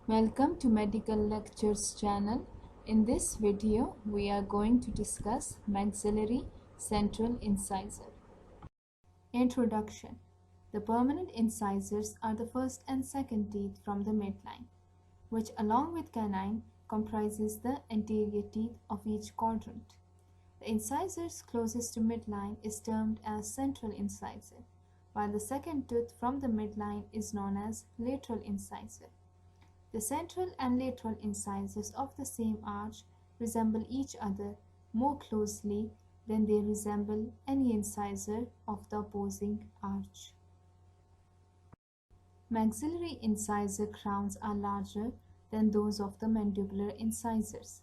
Welcome to Medical Lectures channel. In this video, we are going to discuss maxillary central incisor. Introduction. The permanent incisors are the first and second teeth from the midline, which along with canine comprises the anterior teeth of each quadrant. The incisors closest to midline is termed as central incisor, while the second tooth from the midline is known as lateral incisor. The central and lateral incisors of the same arch resemble each other more closely than they resemble any incisor of the opposing arch. Maxillary incisor crowns are larger than those of the mandibular incisors.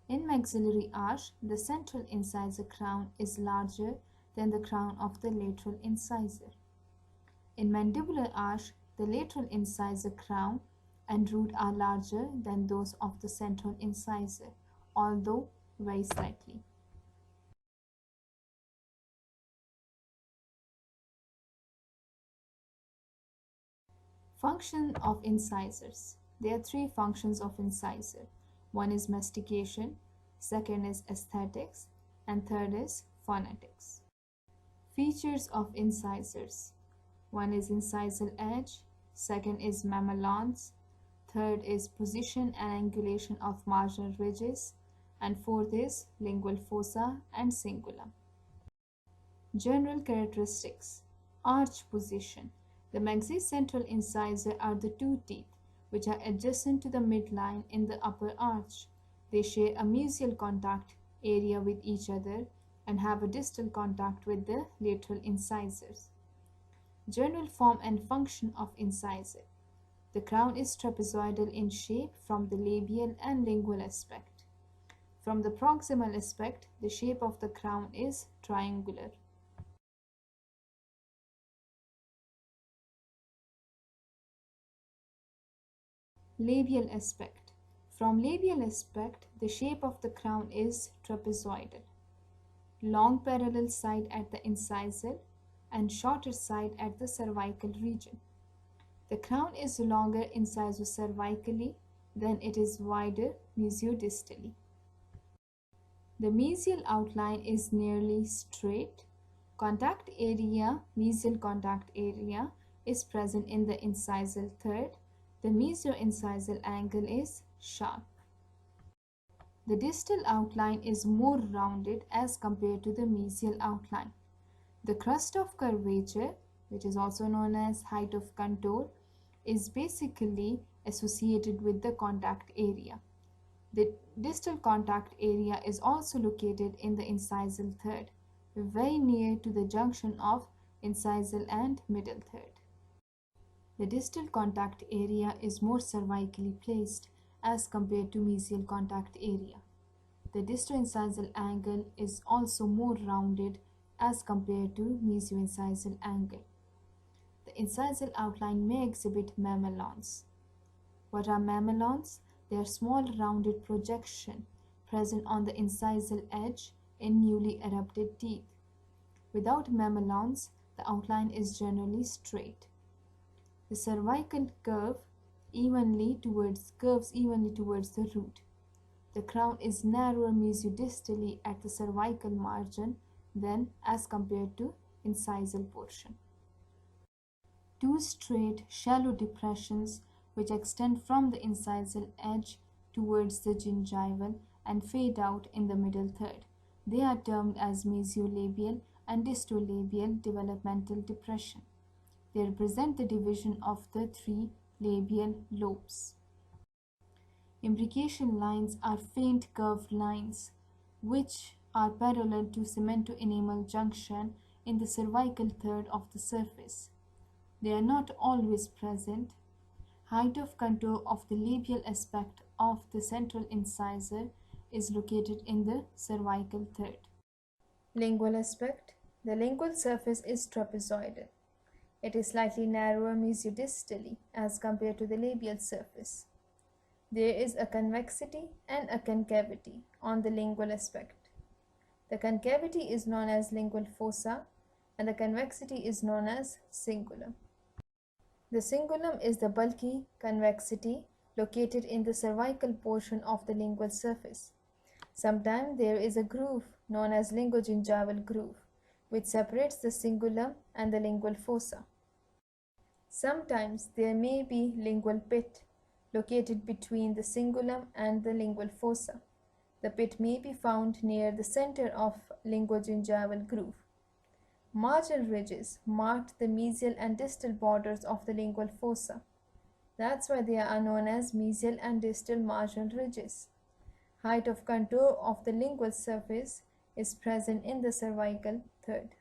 In maxillary arch, the central incisor crown is larger than the crown of the lateral incisor. In mandibular arch, the lateral incisor crown and root are larger than those of the central incisor, although very slightly. Function of incisors. There are three functions of incisor. One is mastication, second is aesthetics, and third is phonetics. Features of incisors. One is incisal edge, second is mamelons, third is position and angulation of marginal ridges, and fourth is lingual fossa and cingulum. General characteristics. Arch position. The maxicentral incisor are the two teeth which are adjacent to the midline in the upper arch. They share a mesial contact area with each other and have a distal contact with the lateral incisors. General form and function of incisor. The crown is trapezoidal in shape from the labial and lingual aspect. From the proximal aspect, the shape of the crown is triangular. Labial aspect. From labial aspect, the shape of the crown is trapezoidal. Long parallel side at the incisor and shorter side at the cervical region. The crown is longer incisor-cervically than it is wider mesiodistally. The mesial outline is nearly straight. Contact area, mesial contact area, is present in the incisal third. The mesio-incisal angle is sharp. The distal outline is more rounded as compared to the mesial outline. The crust of curvature, which is also known as height of contour, is basically associated with the contact area. The distal contact area is also located in the incisal third, very near to the junction of incisal and middle third. The distal contact area is more cervically placed as compared to mesial contact area. The disto-incisal angle is also more rounded as compared to mesio-incisal angle. The incisal outline may exhibit mamelons. What are mamelons? They are small rounded projection present on the incisal edge in newly erupted teeth. Without mamelons, the outline is generally straight. The cervical curves evenly towards the root. The crown is narrower mesiodistally at the cervical margin than as compared to incisal portion. Two straight, shallow depressions which extend from the incisal edge towards the gingival and fade out in the middle third. They are termed as mesiolabial and distolabial developmental depression. They represent the division of the three labial lobes. Imbrication lines are faint curved lines which are parallel to cemento-enamel junction in the cervical third of the surface. They are not always present. Height of contour of the labial aspect of the central incisor is located in the cervical third. Lingual aspect. The lingual surface is trapezoidal. It is slightly narrower mesiodistally as compared to the labial surface. There is a convexity and a concavity on the lingual aspect. The concavity is known as lingual fossa and the convexity is known as cingulum. The cingulum is the bulky convexity located in the cervical portion of the lingual surface. Sometimes there is a groove known as linguogingival groove, which separates the cingulum and the lingual fossa. Sometimes there may be lingual pit, located between the cingulum and the lingual fossa. The pit may be found near the center of linguogingival groove. Marginal ridges marked the mesial and distal borders of the lingual fossa. That's why they are known as mesial and distal marginal ridges. Height of contour of the lingual surface is present in the cervical third.